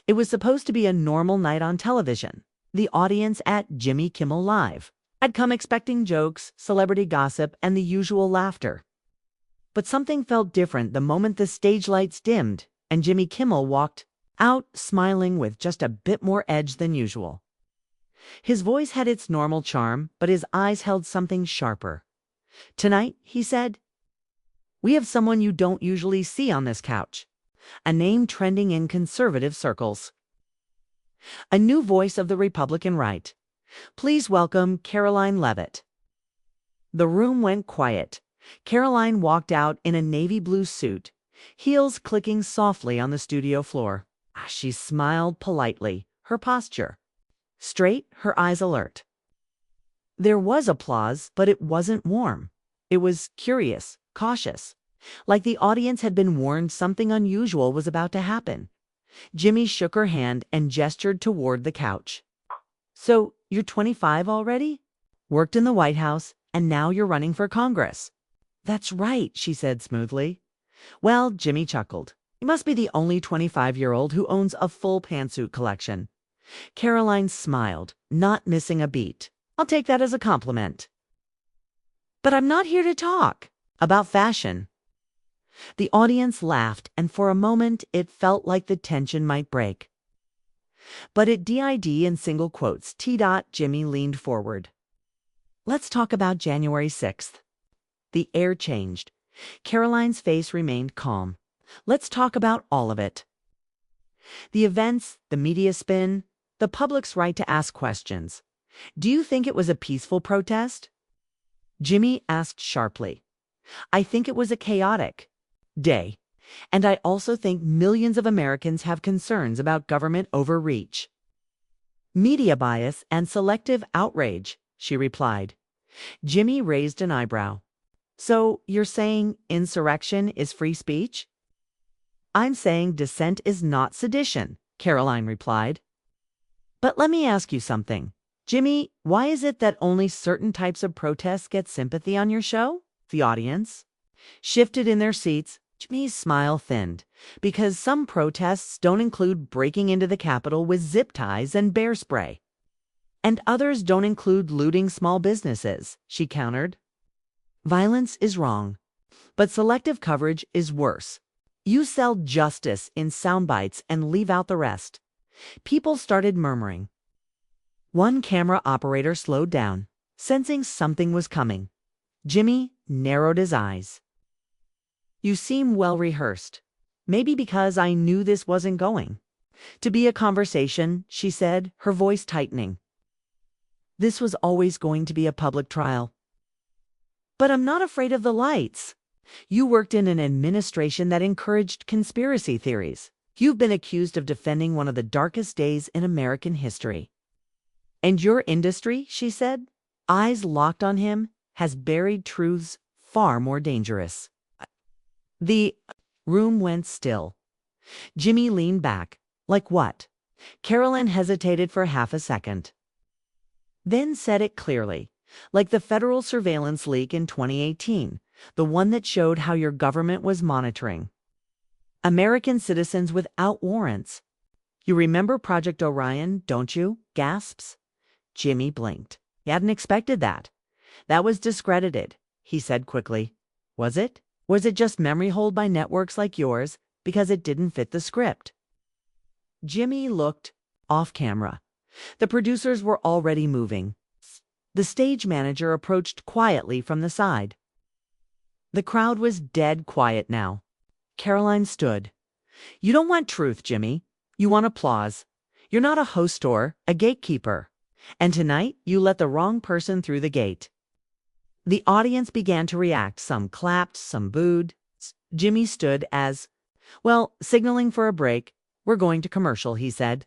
It was supposed to be a normal night on television. The audience at Jimmy Kimmel Live had come expecting jokes, celebrity gossip, and the usual laughter. But something felt different the moment the stage lights dimmed and Jimmy Kimmel walked out smiling with just a bit more edge than usual. His voice had its normal charm, but his eyes held something sharper. "Tonight," he said, "we have someone you don't usually see on this couch. A name trending in conservative circles. A new voice of the Republican right. Please welcome Caroline Leavitt." The room went quiet. Caroline walked out in a navy blue suit, heels clicking softly on the studio floor. She smiled politely, her posture straight, her eyes alert. There was applause, but it wasn't warm. It was curious, cautious, like the audience had been warned something unusual was about to happen. Jimmy shook her hand and gestured toward the couch. "So, you're 25 already? Worked in the White House, and now you're running for Congress." "That's right," she said smoothly. "Well," Jimmy chuckled, "you must be the only 25-year-old who owns a full pantsuit collection." Caroline smiled, not missing a beat. "I'll take that as a compliment." "But I'm not here to talk about fashion." The audience laughed, and for a moment it felt like the tension might break. But it did in single quotes. Jimmy leaned forward. "Let's talk about January 6th. The air changed. Caroline's face remained calm. "Let's talk about all of it. The events, the media spin, the public's right to ask questions. Do you think it was a peaceful protest?" Jimmy asked sharply. "I think it was a chaotic day. And I also think millions of Americans have concerns about government overreach. Media bias and selective outrage," she replied. Jimmy raised an eyebrow. "So you're saying insurrection is free speech?" "I'm saying dissent is not sedition," Caroline replied. "But let me ask you something. Jimmy, why is it that only certain types of protests get sympathy on your show?" The audience shifted in their seats. Jimmy's smile thinned. "Because some protests don't include breaking into the Capitol with zip ties and bear spray. And others don't include looting small businesses," she countered. "Violence is wrong, but selective coverage is worse. You sell justice in sound bites and leave out the rest." People started murmuring. One camera operator slowed down, sensing something was coming. Jimmy narrowed his eyes. "You seem well rehearsed. Maybe because I knew this wasn't going to be a conversation," she said, her voice tightening. "This was always going to be a public trial." "But I'm not afraid of the lights. You worked in an administration that encouraged conspiracy theories. You've been accused of defending one of the darkest days in American history. And your industry," she said, eyes locked on him, "has buried truths far more dangerous." The room went still. Jimmy leaned back. "Like what?" Caroline hesitated for half a second, then said it clearly. "Like the federal surveillance leak in 2018, the one that showed how your government was monitoring American citizens without warrants. You remember Project Orion, don't you?" Gasps. Jimmy blinked. He hadn't expected that. "That was discredited," he said quickly. "Was it? Was it just memory hold by networks like yours because it didn't fit the script?" Jimmy looked off camera. The producers were already moving. The stage manager approached quietly from the side. The crowd was dead quiet now. Caroline stood. "You don't want truth, Jimmy. You want applause. You're not a host or a gatekeeper. And tonight you let the wrong person through the gate." The audience began to react. Some clapped, some booed. Jimmy stood as, "Well, signaling for a break. We're going to commercial," he said.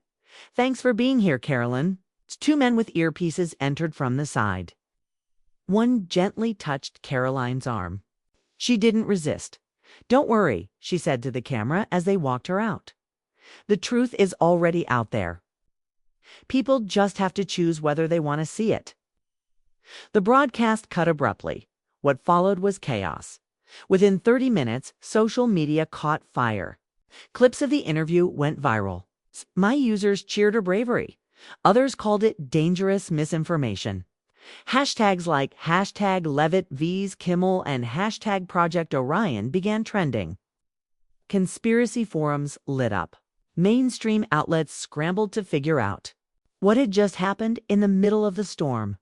"Thanks for being here, Carolyn." Two men with earpieces entered from the side. One gently touched Caroline's arm. She didn't resist. "Don't worry," she said to the camera as they walked her out. "The truth is already out there. People just have to choose whether they want to see it." The broadcast cut abruptly. What followed was chaos. Within 30 minutes, social media caught fire. Clips of the interview went viral. My users cheered her bravery. Others called it dangerous misinformation. Hashtags like hashtag Levitt vs. Kimmel and hashtag Project Orion began trending. Conspiracy forums lit up. Mainstream outlets scrambled to figure out what had just happened in the middle of the storm.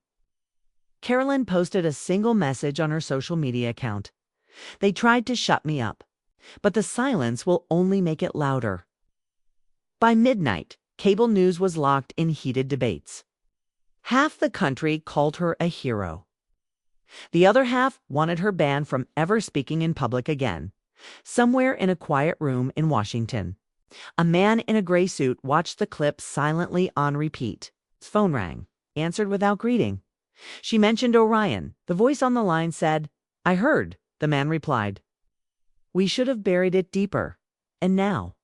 Carolyn posted a single message on her social media account. They tried to shut me up, but the silence will only make it louder. By midnight, cable news was locked in heated debates. Half the country called her a hero. The other half wanted her banned from ever speaking in public again. Somewhere in a quiet room in Washington, a man in a gray suit watched the clip silently on repeat. His phone rang, answered without greeting. She mentioned Orion. The voice on the line said, "I heard," the man replied. "We should have buried it deeper. And now."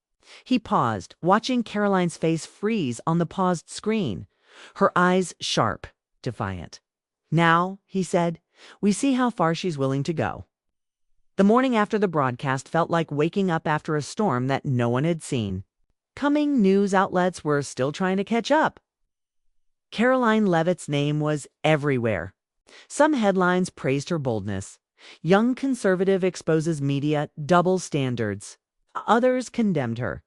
He paused, watching Caroline's face freeze on the paused screen, her eyes sharp, defiant. "Now," he said, "we see how far she's willing to go." The morning after the broadcast felt like waking up after a storm that no one had seen. Coming news outlets were still trying to catch up. Caroline Levitt's name was everywhere. Some headlines praised her boldness. Young conservative exposes media double standards. Others condemned her.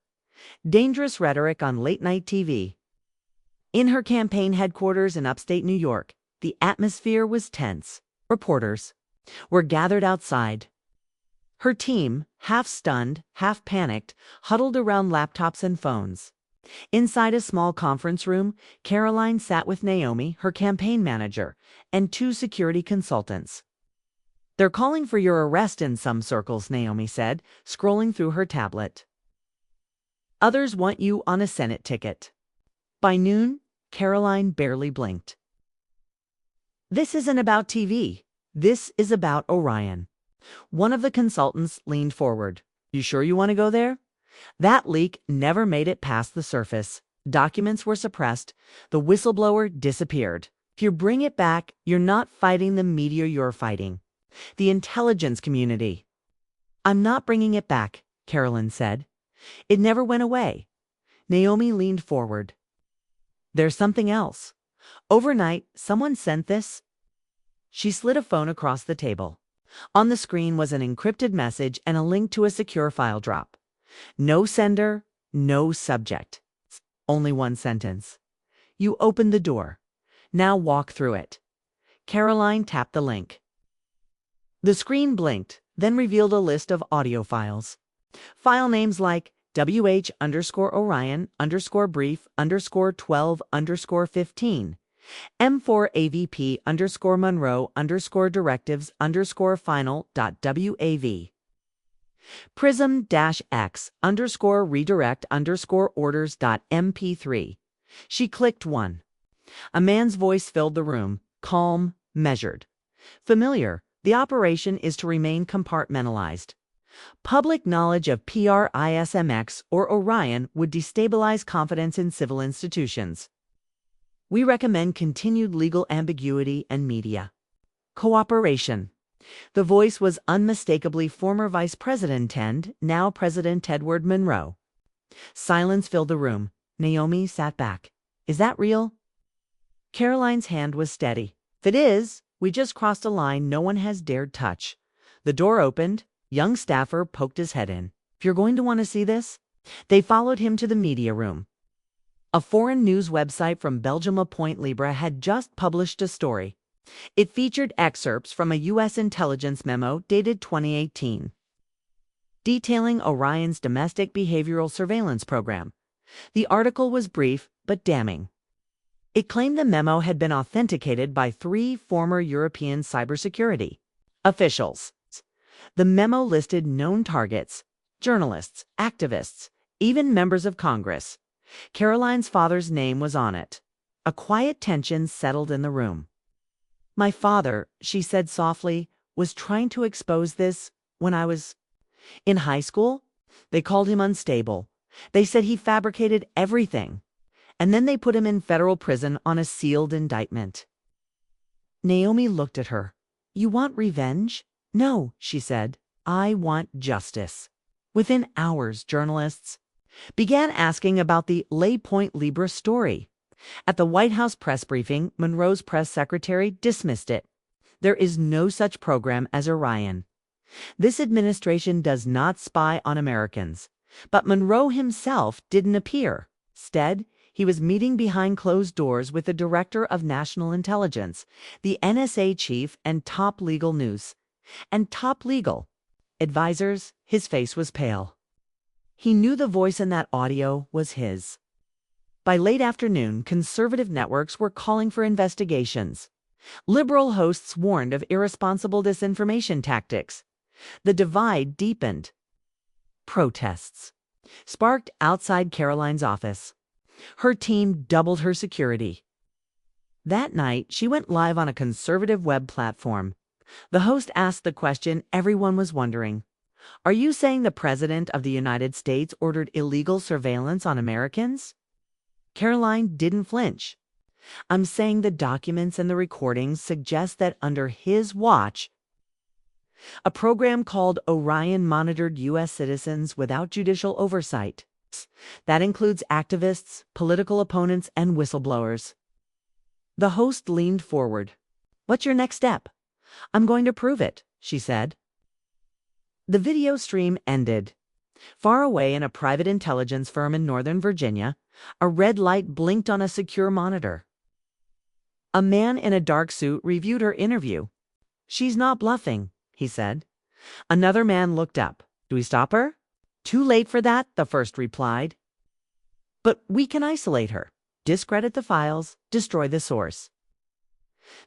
Dangerous rhetoric on late-night TV. In her campaign headquarters in upstate New York, the atmosphere was tense. Reporters were gathered outside. Her team, half stunned, half panicked, huddled around laptops and phones. Inside a small conference room, Caroline sat with Naomi, her campaign manager, and 2 security consultants. "They're calling for your arrest in some circles," Naomi said, scrolling through her tablet. "Others want you on a Senate ticket." By noon, Caroline barely blinked. "This isn't about TV. This is about Orion." One of the consultants leaned forward. "You sure you want to go there?" That leak never made it past the surface. Documents were suppressed. The whistleblower disappeared. If you bring it back, you're not fighting the media, you're fighting the intelligence community. "I'm not bringing it back," Carolyn said. "It never went away." Naomi leaned forward. "There's something else. Overnight, someone sent this." She slid a phone across the table. On the screen was an encrypted message and a link to a secure file drop. No sender, no subject. Only one sentence. "You opened the door. Now walk through it." Caroline tapped the link. The screen blinked, then revealed a list of audio files. File names like WH_Orion_brief_12_15, M4AVP_Monroe_directives_final.wav. Prism-X_redirect_orders.mp3. She clicked one. A man's voice filled the room, calm, measured. Familiar. The operation is to remain compartmentalized. Public knowledge of PRISMX or Orion would destabilize confidence in civil institutions. We recommend continued legal ambiguity and media cooperation. The voice was unmistakably former Vice President Tend, now President Edward Monroe. Silence filled the room. Naomi sat back. "Is that real?" Caroline's hand was steady. "If it is, we just crossed a line no one has dared touch." The door opened. Young staffer poked his head in. "If you're going to want to see this." They followed him to the media room. A foreign news website from Belgium, Point Libre, had just published a story. It featured excerpts from a U.S. intelligence memo dated 2018, detailing Orion's domestic behavioral surveillance program. The article was brief but damning. It claimed the memo had been authenticated by 3 former European cybersecurity officials. The memo listed known targets, journalists, activists, even members of Congress. Caroline's father's name was on it. A quiet tension settled in the room. "My father," she said softly, "was trying to expose this when I was in high school. They called him unstable. They said he fabricated everything. And then they put him in federal prison on a sealed indictment." Naomi looked at her. "You want revenge?" "No," she said. "I want justice." Within hours, journalists, began asking about the La Pointe Libre story. At the White House press briefing, Monroe's press secretary dismissed it. There is no such program as Orion. This administration does not spy on Americans. But Monroe himself didn't appear. Instead, he was meeting behind closed doors with the Director of National Intelligence, the NSA chief, and top legal advisors. His face was pale. He knew the voice in that audio was his. By late afternoon, conservative networks were calling for investigations. Liberal hosts warned of irresponsible disinformation tactics. The divide deepened. Protests sparked outside Caroline's office. Her team doubled her security. That night, she went live on a conservative web platform. The host asked the question everyone was wondering. Are you saying the President of the United States ordered illegal surveillance on Americans? Caroline didn't flinch. I'm saying the documents and the recordings suggest that under his watch, a program called Orion monitored U.S. citizens without judicial oversight. That includes activists, political opponents, and whistleblowers. The host leaned forward. What's your next step? I'm going to prove it, she said. The video stream ended. Far away in a private intelligence firm in Northern Virginia, a red light blinked on a secure monitor. A man in a dark suit reviewed her interview. She's not bluffing, he said. Another man looked up. Do we stop her? Too late for that, the first replied. But we can isolate her, discredit the files, destroy the source.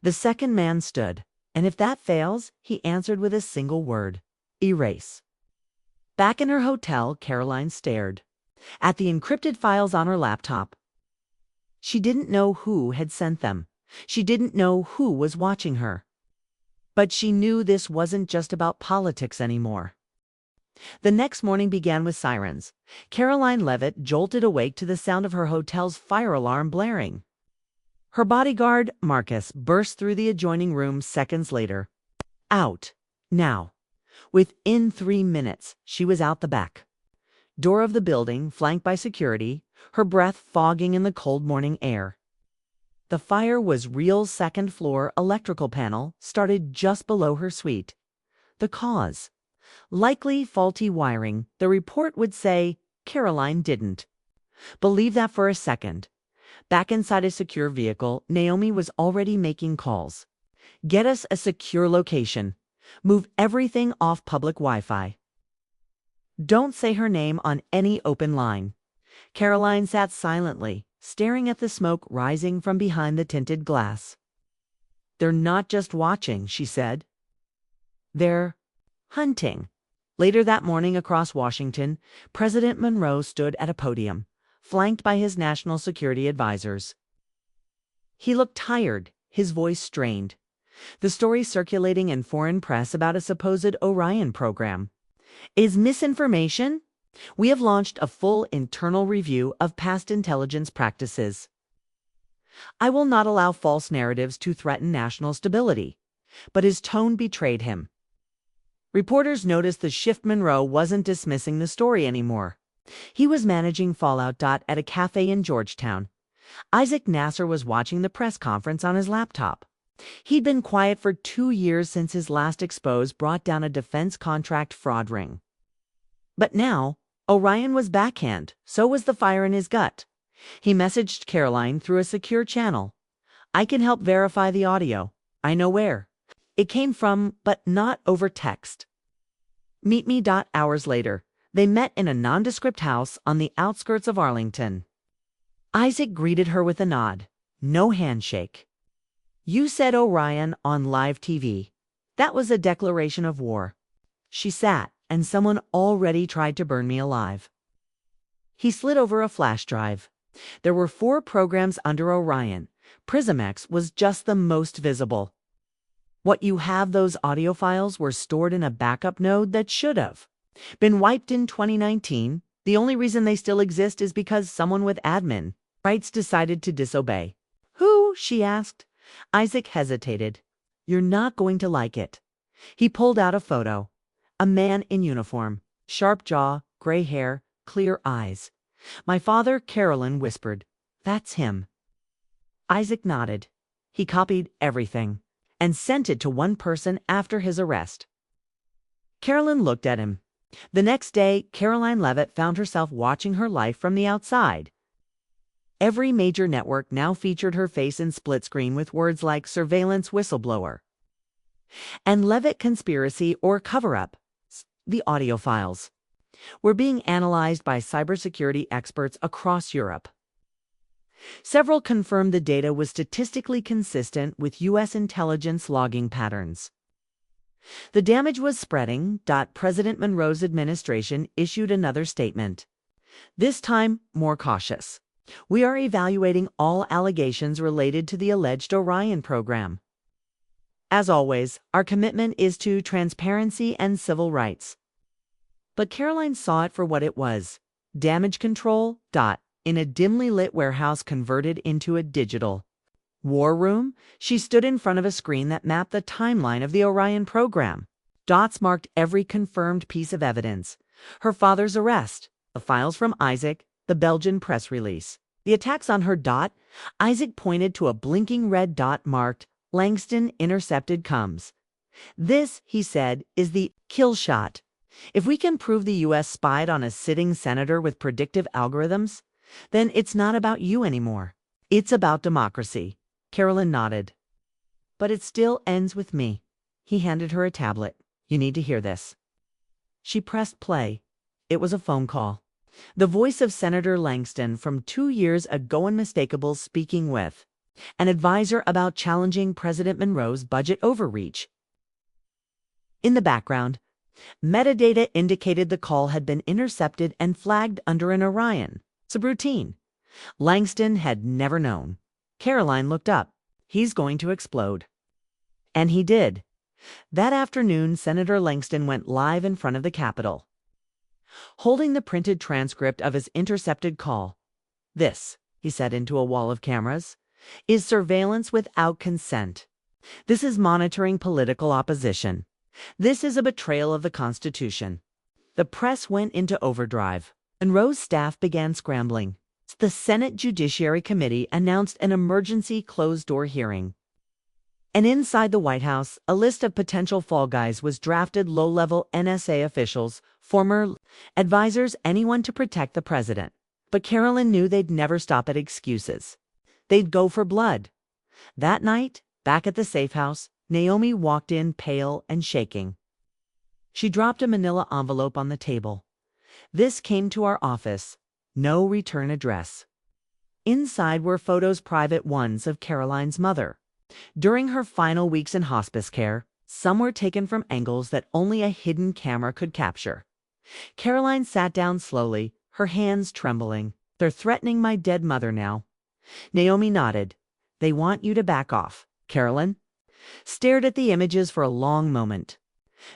The second man stood, and if that fails, he answered with a single word: erase. Back in her hotel, Caroline stared at the encrypted files on her laptop. She didn't know who had sent them. She didn't know who was watching her. But she knew this wasn't just about politics anymore. The next morning began with sirens. Caroline Levitt jolted awake to the sound of her hotel's fire alarm blaring. Her bodyguard, Marcus, burst through the adjoining room seconds later. Out. Now. Within 3 minutes, she was out the back door of the building, flanked by security, her breath fogging in the cold morning air. The fire was Real's second-floor electrical panel, started just below her suite. The cause: likely faulty wiring. The report would say Caroline didn't believe that for a second. Back inside a secure vehicle, Naomi was already making calls. Get us a secure location. Move everything off public Wi-Fi. Don't say her name on any open line. Caroline sat silently, staring at the smoke rising from behind the tinted glass. They're not just watching, she said. They're hunting. Later that morning across Washington, President Monroe stood at a podium, flanked by his national security advisors. He looked tired, his voice strained. The story circulating in foreign press about a supposed Orion program is misinformation. We have launched a full internal review of past intelligence practices. I will not allow false narratives to threaten national stability. But his tone betrayed him. Reporters noticed the shift. Monroe wasn't dismissing the story anymore. He was managing fallout. At a cafe in Georgetown, Isaac Nasser was watching the press conference on his laptop. He'd been quiet for 2 years since his last expose brought down a defense contract fraud ring. But now, Orion was backhand, so was the fire in his gut. He messaged Caroline through a secure channel. I can help verify the audio. I know where it came from, but not over text. Meet me. Hours later, they met in a nondescript house on the outskirts of Arlington. Isaac greeted her with a nod. No handshake. You said Orion on live TV. That was a declaration of war. She sat, and someone already tried to burn me alive. He slid over a flash drive. There were 4 programs under Orion. PrismX was just the most visible. What you have, those audio files were stored in a backup node that should have been wiped in 2019. The only reason they still exist is because someone with admin rights decided to disobey. Who? She asked. Isaac hesitated. You're not going to like it. He pulled out a photo. A man in uniform, sharp jaw, gray hair, clear eyes. My father, Carolyn, whispered, "That's him." Isaac nodded. He copied everything and sent it to one person after his arrest. Carolyn looked at him. The next day, Caroline Levitt found herself watching her life from the outside. Every major network now featured her face in split screen with words like surveillance whistleblower and Levitt conspiracy or cover-up. The audio files were being analyzed by cybersecurity experts across Europe. Several confirmed the data was statistically consistent with U.S. intelligence logging patterns. The damage was spreading. President Monroe's administration issued another statement, this time more cautious. We are evaluating all allegations related to the alleged Orion program. As always, our commitment is to transparency and civil rights. But Caroline saw it for what it was, damage control. In a dimly lit warehouse converted into a digital war room, she stood in front of a screen that mapped the timeline of the Orion program. Dots marked every confirmed piece of evidence. Her father's arrest, the files from Isaac, the Belgian press release, the attacks on her. Isaac pointed to a blinking red dot marked, "Langston intercepted comms." "This," he said, "is the kill shot. If we can prove the U.S. spied on a sitting senator with predictive algorithms, then it's not about you anymore. It's about democracy." Carolyn nodded. "But it still ends with me." He handed her a tablet. "You need to hear this." She pressed play. It was a phone call. The voice of Senator Langston from 2 years ago, unmistakable, speaking with an advisor about challenging President Monroe's budget overreach. In the background, metadata indicated the call had been intercepted and flagged under an Orion subroutine. Langston had never known. Caroline looked up. He's going to explode. And he did. That afternoon, Senator Langston went live in front of the Capitol, holding the printed transcript of his intercepted call. "This," he said into a wall of cameras, "is surveillance without consent. This is monitoring political opposition. This is a betrayal of the Constitution." The press went into overdrive. Monroe's staff began scrambling. The Senate Judiciary Committee announced an emergency closed-door hearing. And inside the White House, a list of potential fall guys was drafted: low-level NSA officials, former advisors, anyone to protect the president. But Carolyn knew they'd never stop at excuses. They'd go for blood. That night, back at the safe house, Naomi walked in, pale and shaking. She dropped a manila envelope on the table. "This came to our office. No return address." Inside were photos, private ones, of Caroline's mother. During her final weeks in hospice care, some were taken from angles that only a hidden camera could capture. Caroline sat down slowly, her hands trembling. "They're threatening my dead mother now." Naomi nodded. "They want you to back off." Carolyn stared at the images for a long moment.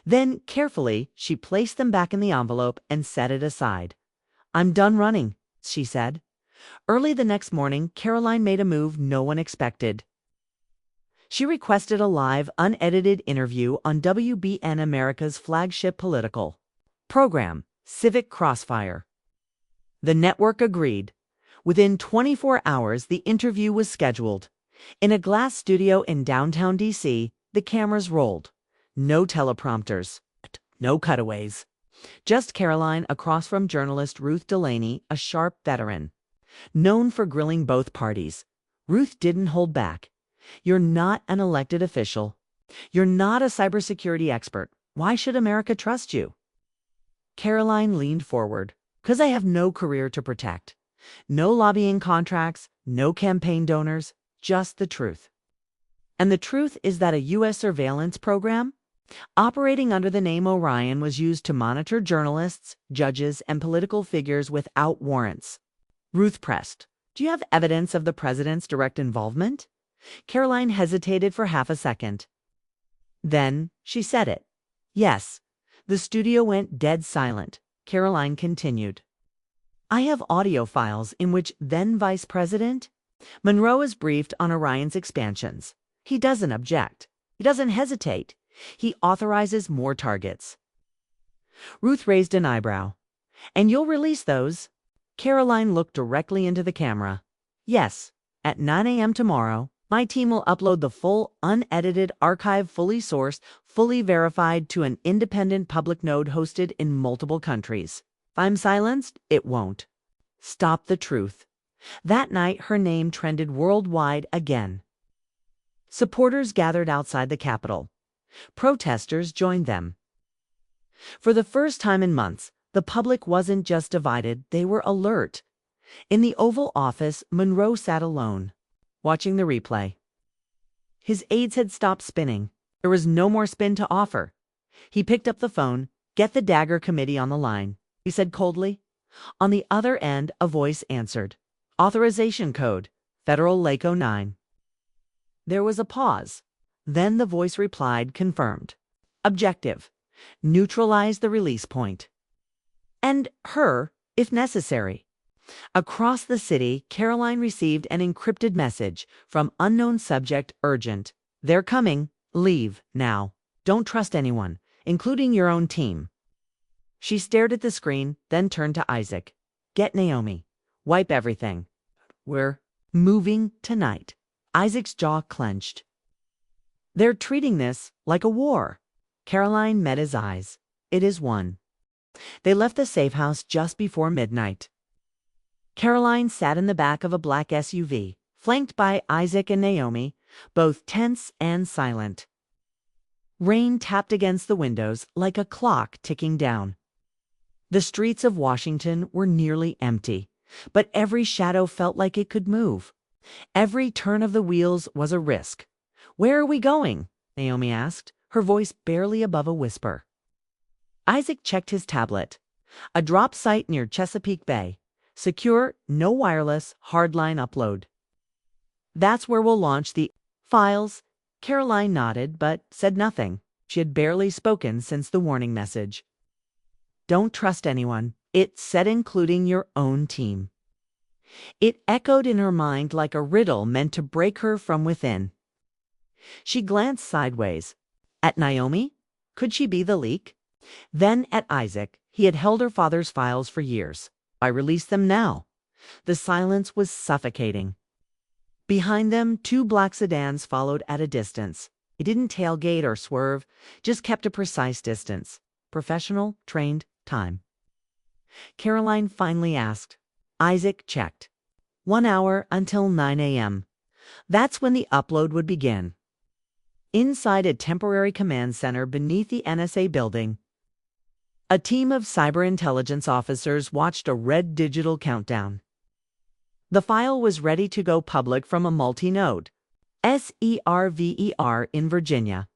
Then, carefully, she placed them back in the envelope and set it aside. "I'm done running," she said. Early the next morning, Caroline made a move no one expected. She requested a live, unedited interview on WBN America's flagship political program, Civic Crossfire. The network agreed. Within 24 hours, the interview was scheduled. In a glass studio in downtown D.C., the cameras rolled. No teleprompters, no cutaways. Just Caroline across from journalist Ruth Delaney, a sharp veteran, known for grilling both parties. Ruth didn't hold back. "You're not an elected official. You're not a cybersecurity expert. Why should America trust you?" Caroline leaned forward. "'Cause I have no career to protect. No lobbying contracts, no campaign donors, just the truth. And the truth is that a U.S. surveillance program operating under the name Orion was used to monitor journalists, judges, and political figures without warrants." Ruth pressed. "Do you have evidence of the president's direct involvement?" Caroline hesitated for half a second. Then she said it. "Yes." The studio went dead silent. Caroline continued. "I have audio files in which then Vice President Monroe is briefed on Orion's expansions. He doesn't object. He doesn't hesitate. He authorizes more targets." Ruth raised an eyebrow. "And you'll release those?" Caroline looked directly into the camera. Yes, at 9 a.m. tomorrow, my team will upload the full, unedited archive, fully sourced, fully verified to an independent public node hosted in multiple countries. If I'm silenced, it won't. Stop the truth. That night, her name trended worldwide again. Supporters gathered outside the Capitol. Protesters joined them. For the first time in months, the public wasn't just divided, they were alert. In the Oval Office, Monroe sat alone, watching the replay. His aides had stopped spinning. There was no more spin to offer. He picked up the phone. "Get the Dagger Committee on the line," he said coldly. On the other end, a voice answered. "Authorization code, Federal LACO 9. There was a pause. Then the voice replied, confirmed. "Objective. Neutralize the release point. And her, if necessary." Across the city, Caroline received an encrypted message from unknown subject, urgent. "They're coming. Leave, now. Don't trust anyone, including your own team." She stared at the screen, then turned to Isaac. "Get Naomi. Wipe everything. We're moving tonight." Isaac's jaw clenched. "They're treating this like a war." Caroline met his eyes. "It is one." They left the safe house just before midnight. Caroline sat in the back of a black SUV, flanked by Isaac and Naomi, both tense and silent. Rain tapped against the windows like a clock ticking down. The streets of Washington were nearly empty, but every shadow felt like it could move. Every turn of the wheels was a risk. "Where are we going?" Naomi asked, her voice barely above a whisper. Isaac checked his tablet. "A drop site near Chesapeake Bay. Secure, no wireless, hardline upload." "That's where we'll launch the files." Caroline nodded, but said nothing. She had barely spoken since the warning message. "Don't trust anyone," it said, "including your own team." It echoed in her mind like a riddle meant to break her from within. She glanced sideways. At Naomi? Could she be the leak? Then at Isaac. He had held her father's files for years. Why release them now? The silence was suffocating. Behind them, two black sedans followed at a distance. He didn't tailgate or swerve, just kept a precise distance. Professional, trained, time. Caroline finally asked. Isaac checked. 1 hour until 9 a.m. That's when the upload would begin. Inside a temporary command center beneath the NSA building, a team of cyber intelligence officers watched a red digital countdown. The file was ready to go public from a multi-node, server in Virginia,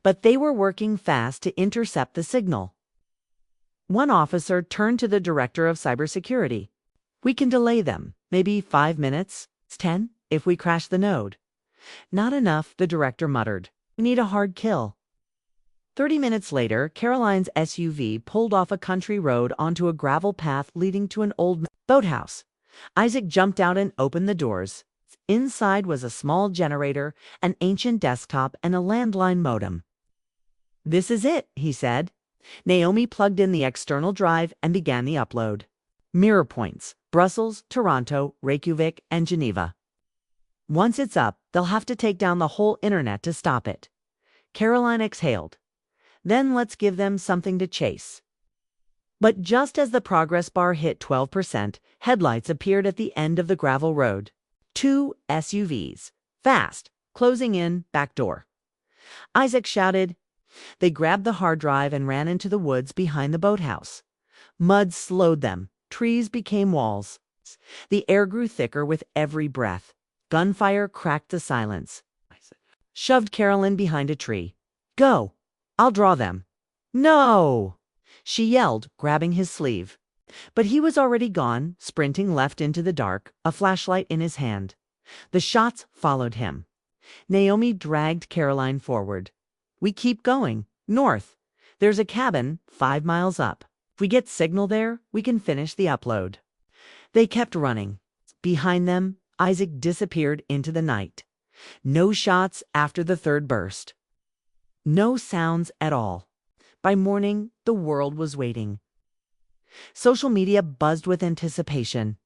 but they were working fast to intercept the signal. One officer turned to the director of cybersecurity. "We can delay them, maybe 5 minutes, 10, if we crash the node." "Not enough," the director muttered. "We need a hard kill." 30 minutes later, Caroline's SUV pulled off a country road onto a gravel path leading to an old boathouse. Isaac jumped out and opened the doors. Inside was a small generator, an ancient desktop, and a landline modem. "This is it," he said. Naomi plugged in the external drive and began the upload. Mirror points: Brussels, Toronto, Reykjavik, and Geneva. Once it's up, they'll have to take down the whole internet to stop it. Caroline exhaled. Then let's give them something to chase. But just as the progress bar hit 12%, headlights appeared at the end of the gravel road. 2 SUVs. Fast. Closing in, back door. Isaac shouted. They grabbed the hard drive and ran into the woods behind the boathouse. Mud slowed them. Trees became walls. The air grew thicker with every breath. Gunfire cracked the silence. Isaac shoved Caroline behind a tree. "Go. I'll draw them." "No!" she yelled, grabbing his sleeve. But he was already gone, sprinting left into the dark, a flashlight in his hand. The shots followed him. Naomi dragged Caroline forward. "We keep going. North. There's a cabin 5 miles up. If we get signal there, we can finish the upload." They kept running. Behind them, Isaac disappeared into the night. No shots after the third burst. No sounds at all. By morning, the world was waiting. Social media buzzed with anticipation.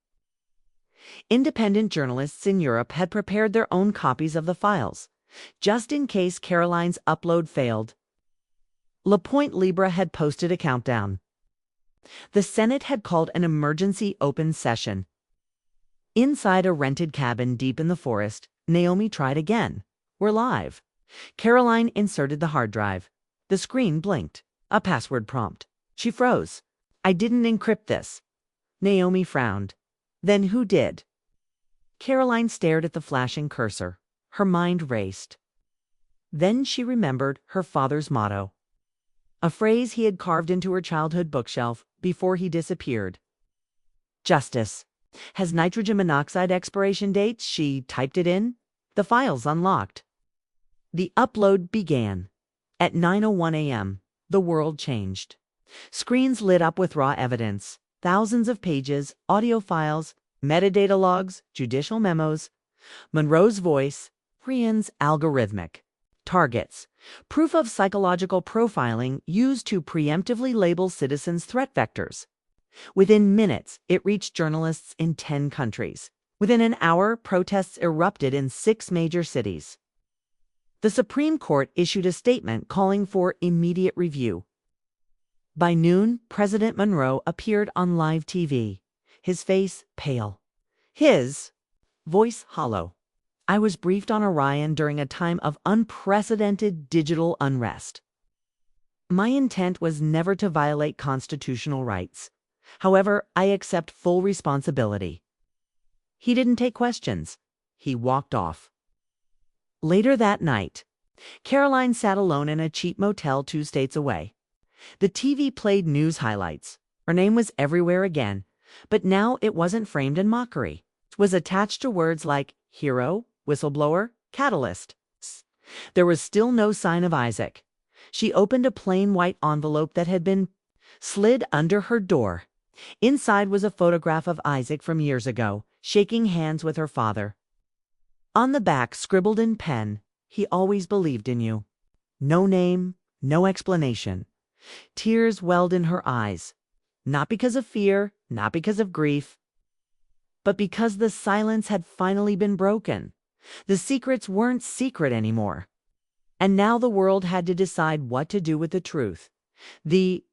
Independent journalists in Europe had prepared their own copies of the files, just in case Caroline's upload failed. La Pointe Libre had posted a countdown. The Senate had called an emergency open session. Inside a rented cabin deep in the forest, Naomi tried again. "We're live." Caroline inserted the hard drive. The screen blinked. A password prompt. She froze. "I didn't encrypt this." Naomi frowned. "Then who did?" Caroline stared at the flashing cursor. Her mind raced. Then she remembered her father's motto, a phrase he had carved into her childhood bookshelf before he disappeared. "Justice. Has nitrogen monoxide expiration dates?" She typed it in. The files unlocked. The upload began. At 9:01 a.m., the world changed. Screens lit up with raw evidence. Thousands of pages, audio files, metadata logs, judicial memos, Monroe's voice, Rian's algorithmic. Targets. Proof of psychological profiling used to preemptively label citizens' threat vectors. Within minutes, it reached journalists in 10 countries. Within an hour, protests erupted in 6 major cities. The Supreme Court issued a statement calling for immediate review. By noon, President Monroe appeared on live TV, his face pale, his voice hollow. "I was briefed on Orion during a time of unprecedented digital unrest. My intent was never to violate constitutional rights. However, I accept full responsibility." He didn't take questions. He walked off. Later that night, Caroline sat alone in a cheap motel 2 states away. The TV played news highlights. Her name was everywhere again, but now it wasn't framed in mockery. It was attached to words like hero, whistleblower, catalyst. There was still no sign of Isaac. She opened a plain white envelope that had been slid under her door. Inside was a photograph of Isaac from years ago, shaking hands with her father. On the back, scribbled in pen, "He always believed in you." No name, no explanation. Tears welled in her eyes, not because of fear, not because of grief, but because the silence had finally been broken. The secrets weren't secret anymore. And now the world had to decide what to do with the truth. The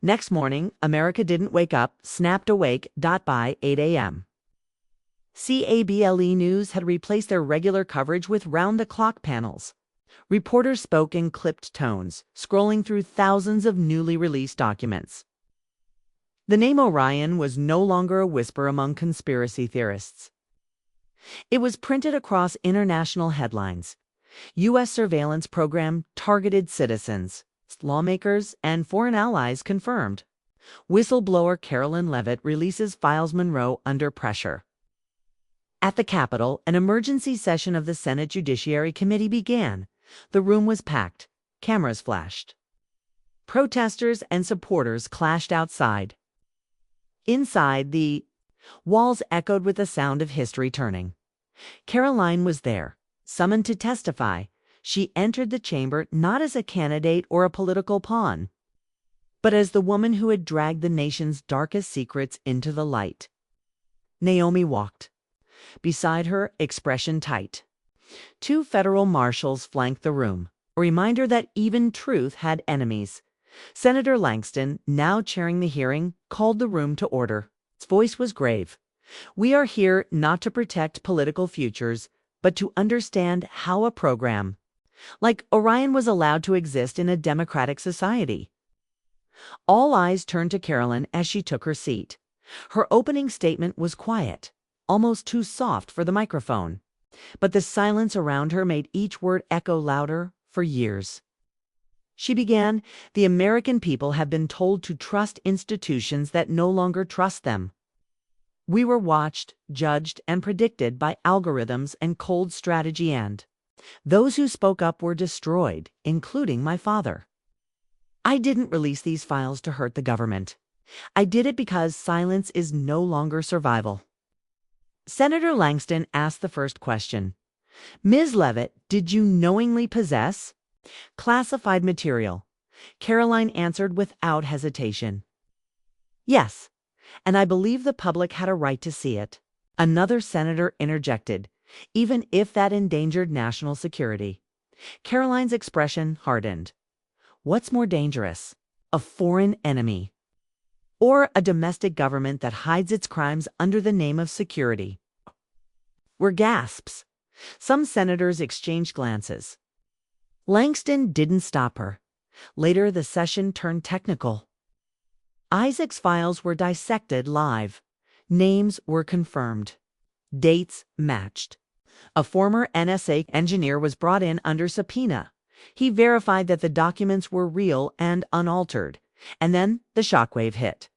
next morning, America didn't wake up, snapped awake. By 8 a.m. CABLE News had replaced their regular coverage with round-the-clock panels. Reporters spoke in clipped tones, scrolling through thousands of newly released documents. The name Orion was no longer a whisper among conspiracy theorists. It was printed across international headlines. U.S. surveillance program targeted citizens. Lawmakers and foreign allies confirmed. Whistleblower Carolyn Leavitt releases files Monroe under pressure. At the Capitol, an emergency session of the Senate Judiciary Committee began. The room was packed. Cameras flashed. Protesters and supporters clashed outside. Inside, the walls echoed with the sound of history turning. Caroline was there, summoned to testify. She entered the chamber not as a candidate or a political pawn, but as the woman who had dragged the nation's darkest secrets into the light. Naomi walked. Beside her, expression tight. 2 federal marshals flanked the room, a reminder that even truth had enemies. Senator Langston, now chairing the hearing, called the room to order. His voice was grave. "We are here not to protect political futures, but to understand how a program like Orion was allowed to exist in a democratic society." All eyes turned to Carolyn as she took her seat. Her opening statement was quiet, almost too soft for the microphone, but the silence around her made each word echo louder for years. She began, "The American people have been told to trust institutions that no longer trust them. We were watched, judged, and predicted by algorithms and cold strategy, and those who spoke up were destroyed, including my father. I didn't release these files to hurt the government. I did it because silence is no longer survival." Senator Langston asked the first question. "Ms. Leavitt, did you knowingly possess classified material?" Caroline answered without hesitation. Yes, and I believe the public had a right to see it. Another senator interjected, even if that endangered national security. Caroline's expression hardened. What's more dangerous? A foreign enemy, or a domestic government that hides its crimes under the name of security? Were gasps. Some senators exchanged glances. Langston didn't stop her. Later, the session turned technical. Isaac's files were dissected live. Names were confirmed. Dates matched. A former NSA engineer was brought in under subpoena. He verified that the documents were real and unaltered. And then the shockwave hit.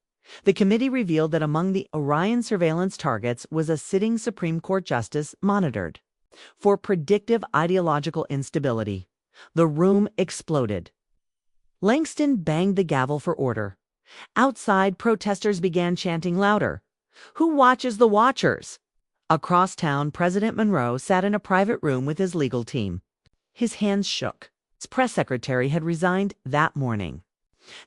The committee revealed that among the Orion surveillance targets was a sitting Supreme Court justice monitored for predictive ideological instability. The room exploded. Langston banged the gavel for order. Outside, protesters began chanting louder. Who watches the watchers? Across town, President Monroe sat in a private room with his legal team. His hands shook. His press secretary had resigned that morning.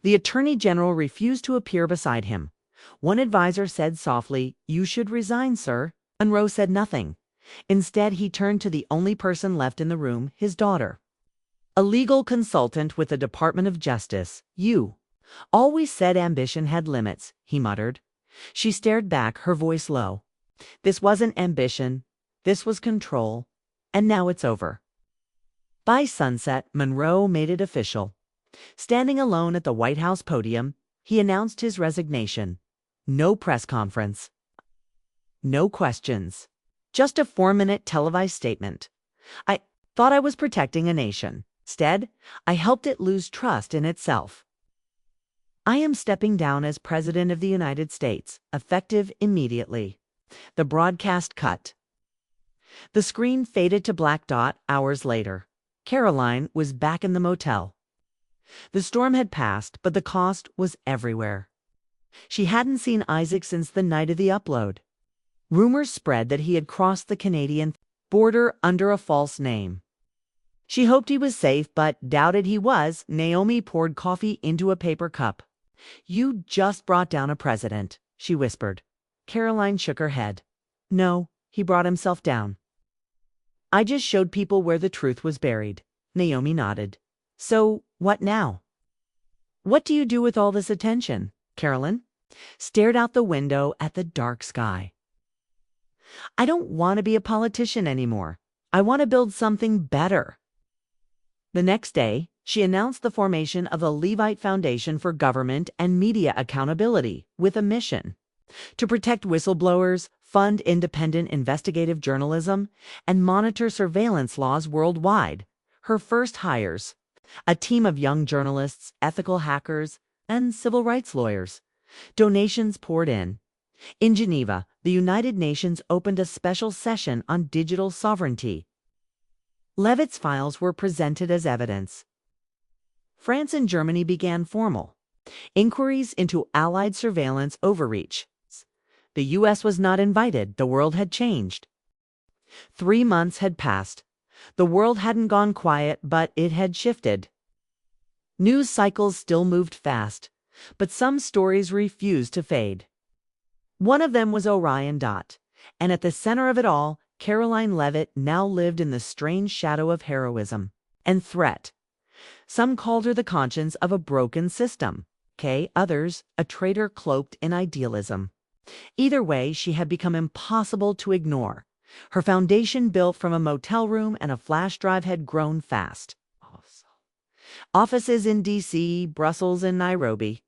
The Attorney General refused to appear beside him. One advisor said softly, "You should resign, sir." Monroe said nothing. Instead, he turned to the only person left in the room, his daughter. A legal consultant with the Department of Justice. "You always said ambition had limits," he muttered. She stared back, her voice low. "This wasn't ambition. This was control. And now it's over." By sunset, Monroe made it official. Standing alone at the White House podium, he announced his resignation. No press conference. No questions. Just a 4-minute televised statement. "I thought I was protecting a nation. Instead, I helped it lose trust in itself. I am stepping down as President of the United States, effective immediately." The broadcast cut. The screen faded to black dot hours later. Caroline was back in the motel. The storm had passed, but the cost was everywhere. She hadn't seen Isaac since the night of the upload. Rumors spread that he had crossed the Canadian border under a false name. She hoped he was safe, but doubted he was. Naomi poured coffee into a paper cup. "You just brought down a president," she whispered. Caroline shook her head. "No, he brought himself down. I just showed people where the truth was buried." Naomi nodded. "So, what now?" "What do you do with all this attention?" Carolyn stared out the window at the dark sky. "I don't want to be a politician anymore. I want to build something better." The next day, she announced the formation of the Levite Foundation for Government and Media Accountability with a mission to protect whistleblowers, fund independent investigative journalism, and monitor surveillance laws worldwide. Her first hires: a team of young journalists, ethical hackers, and civil rights lawyers. Donations poured in. In Geneva, the United Nations opened a special session on digital sovereignty. Levitt's files were presented as evidence. France and Germany began formal inquiries into Allied surveillance overreach. The U.S. was not invited. The world had changed. 3 months had passed. The world hadn't gone quiet, but it had shifted. News cycles still moved fast, but some stories refused to fade. One of them was Orion. And at the center of it all, Caroline Levitt now lived in the strange shadow of heroism and threat. Some called her the conscience of a broken system. Others, a traitor cloaked in idealism. Either way, she had become impossible to ignore. Her foundation, built from a motel room and a flash drive, had grown fast. Offices in D.C., Brussels, and Nairobi.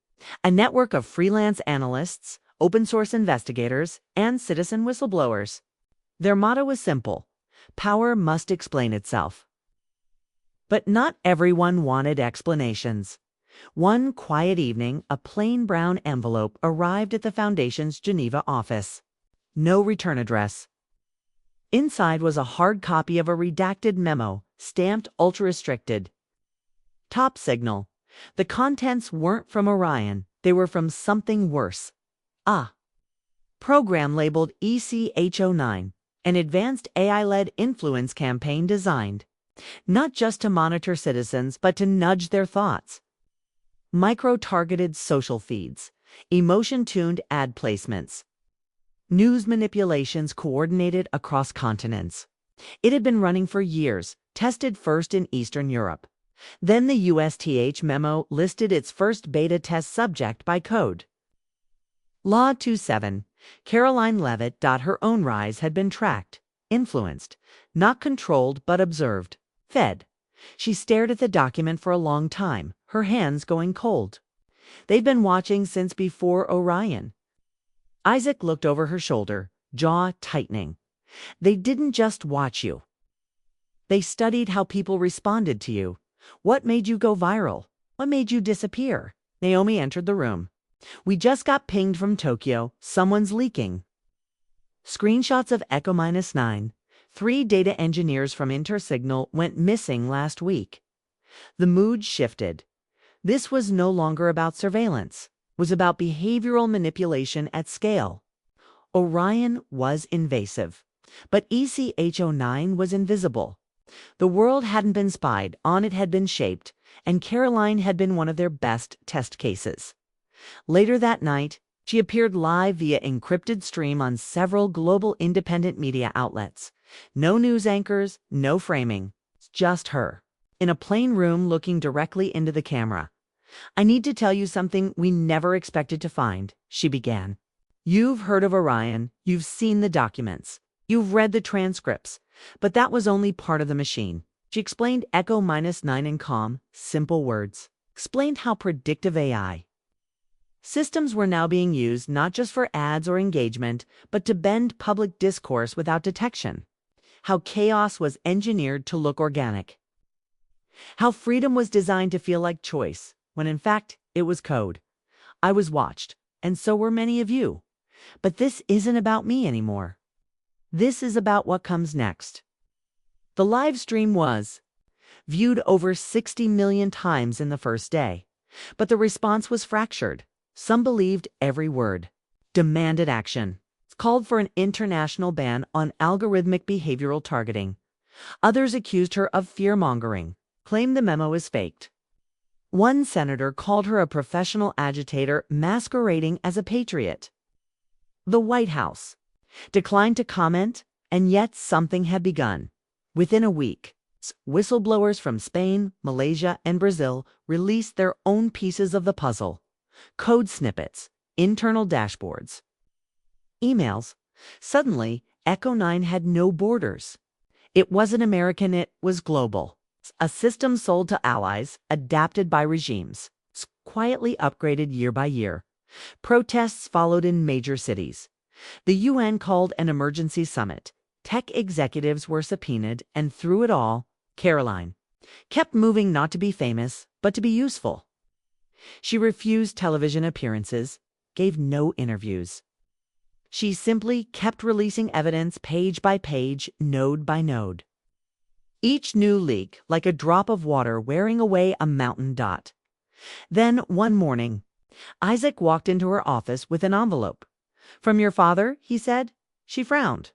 A network of freelance analysts, open source investigators, and citizen whistleblowers. Their motto was simple: power must explain itself. But not everyone wanted explanations. One quiet evening, a plain brown envelope arrived at the Foundation's Geneva office. No return address. Inside was a hard copy of a redacted memo, stamped ultra-restricted. Top signal. The contents weren't from Orion. They were from something worse. Program labeled ECH09. An advanced AI-led influence campaign designed not just to monitor citizens, but to nudge their thoughts. Micro-targeted social feeds, emotion-tuned ad placements, news manipulations coordinated across continents. It had been running for years, tested first in Eastern Europe. Then the USTH memo listed its first beta test subject by code. Law 27. Caroline Levitt. Her own rise had been tracked, influenced, not controlled but observed, fed. She stared at the document for a long time, her hands going cold. They'd been watching since before Orion. Isaac looked over her shoulder, jaw tightening. They didn't just watch you. They studied how people responded to you. What made you go viral? What made you disappear? Naomi entered the room. We just got pinged from Tokyo. Someone's leaking. Screenshots of Echo -9. 3 data engineers from Intersignal went missing last week. The mood shifted. This was no longer about surveillance. It was about behavioral manipulation at scale. Orion was invasive, but ECH09 was invisible. The world hadn't been spied on, it had been shaped, and Caroline had been one of their best test cases. Later that night, she appeared live via encrypted stream on several global independent media outlets. No news anchors, no framing, just her, in a plain room looking directly into the camera. I need to tell you something we never expected to find, she began. You've heard of Orion, you've seen the documents, you've read the transcripts, but that was only part of the machine. She explained Echo -9 in calm, simple words. Explained how predictive AI systems were now being used not just for ads or engagement, but to bend public discourse without detection. How chaos was engineered to look organic. How freedom was designed to feel like choice, when in fact it was code. I was watched, and so were many of you. But this isn't about me anymore. This is about what comes next. The live stream was viewed over 60 million times in the first day, but the response was fractured. Some believed every word, demanded action, called for an international ban on algorithmic behavioral targeting. Others accused her of fear-mongering, claimed the memo is faked. One senator called her a professional agitator masquerading as a patriot. The White House declined to comment, and yet something had begun. Within a week, whistleblowers from Spain, Malaysia, and Brazil released their own pieces of the puzzle. Code snippets, internal dashboards, emails. Suddenly, Echo 9 had no borders. It wasn't American, it was global. A system sold to allies, adapted by regimes, quietly upgraded year by year. Protests followed in major cities. The UN called an emergency summit. Tech executives were subpoenaed, and through it all, Caroline kept moving not to be famous, but to be useful. She refused television appearances, gave no interviews. She simply kept releasing evidence page by page, node by node. Each new leak like a drop of water wearing away a mountain dot. Then, one morning, Isaac walked into her office with an envelope. "From your father?" he said. She frowned.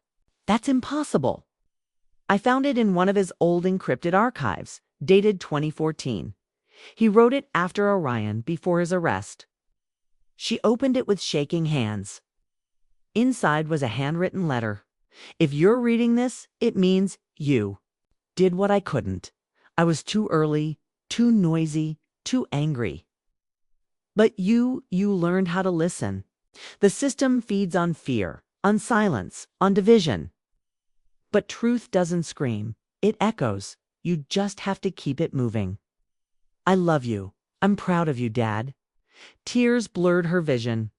"That's impossible." "I found it in one of his old encrypted archives, dated 2014. He wrote it after Orion, before his arrest." She opened it with shaking hands. Inside was a handwritten letter. "If you're reading this, it means you did what I couldn't. I was too early, too noisy, too angry. But you learned how to listen. The system feeds on fear, on silence, on division. But truth doesn't scream, it echoes. You just have to keep it moving. I love you. I'm proud of you, Dad." Tears blurred her vision.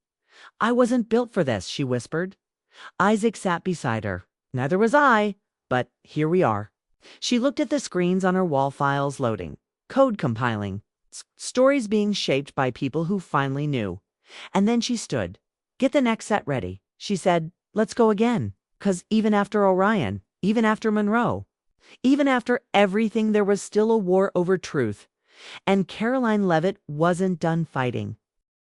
"I wasn't built for this," she whispered. Isaac sat beside her. "Neither was I, but here we are." She looked at the screens on her wall, files loading, code compiling, stories being shaped by people who finally knew. And then she stood. "Get the next set ready," she said. "Let's go again. 'Cause even after Orion, even after Monroe, even after everything, there was still a war over truth. And Caroline Levitt wasn't done fighting.